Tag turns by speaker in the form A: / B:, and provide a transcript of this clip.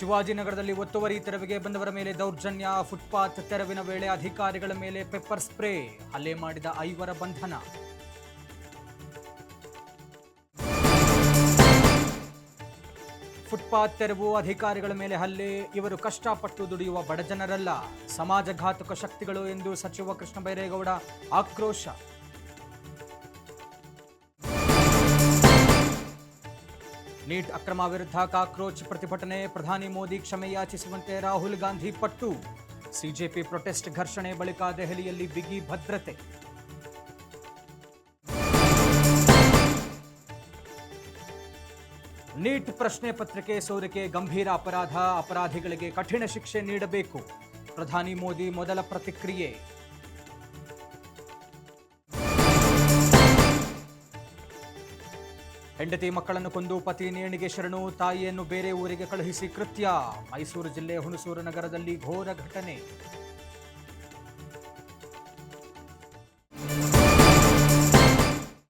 A: ಶಿವಾಜಿನಗರದಲ್ಲಿ ಒತ್ತುವರಿ ತೆರವಿಗೆ ಬಂದವರ ಮೇಲೆ ದೌರ್ಜನ್ಯ. ಫುಟ್ಪಾತ್ ತೆರವಿನ ವೇಳೆ ಅಧಿಕಾರಿಗಳ ಮೇಲೆ ಪೆಪ್ಪರ್ ಸ್ಪ್ರೇ. ಹಲ್ಲೆ ಮಾಡಿದ 5 ಬಂಧನ. ಫುಟ್ಪಾತ್ ತೆರವು, ಅಧಿಕಾರಿಗಳ ಮೇಲೆ ಹಲ್ಲೆ. ಇವರು ಕಷ್ಟಪಟ್ಟು ದುಡಿಯುವ ಬಡಜನರಲ್ಲ, ಸಮಾಜಘಾತುಕ ಶಕ್ತಿಗಳು ಎಂದು ಸಚಿವ ಕೃಷ್ಣ ಬೈರೇಗೌಡ ಆಕ್ರೋಶ. ನೀಟ್ ಅಕ್ರಮ ವಿರುದ್ಧ ಕಾಕ್ರೋಚ್ ಪ್ರತಿಭಟನೆ. ಪ್ರಧಾನಿ ಮೋದಿ ಕ್ಷಮೆ ಯಾಚಿಸುವಂತೆ ರಾಹುಲ್ ಗಾಂಧಿ ಪಟ್ಟು. ಸಿಜೆಪಿ ಪ್ರೊಟೆಸ್ಟ್ ಘರ್ಷಣೆ ಬಳಿಕ ದೆಹಲಿಯಲ್ಲಿ ಬಿಗಿ ಭದ್ರತೆ. ನೀಟ್ ಪ್ರಶ್ನೆ ಪತ್ರಿಕೆ ಸೋರಿಕೆ ಗಂಭೀರ ಅಪರಾಧ, ಅಪರಾಧಿಗಳಿಗೆ ಕಠಿಣ ಶಿಕ್ಷೆ ನೀಡಬೇಕು. ಪ್ರಧಾನಿ ಮೋದಿ ಮೊದಲ ಪ್ರತಿಕ್ರಿಯೆ. ಹೆಂಡತಿ ಮಕ್ಕಳನ್ನು ಕೊಂದು ಪತಿ ನೇಣಿಗೆ ಶರಣು. ತಾಯಿಯನ್ನು ಬೇರೆ ಊರಿಗೆ ಕಳುಹಿಸಿ ಕೃತ್ಯ. ಮೈಸೂರು ಜಿಲ್ಲೆ ಹುಣಸೂರು ನಗರದಲ್ಲಿ ಘೋರ ಘಟನೆ.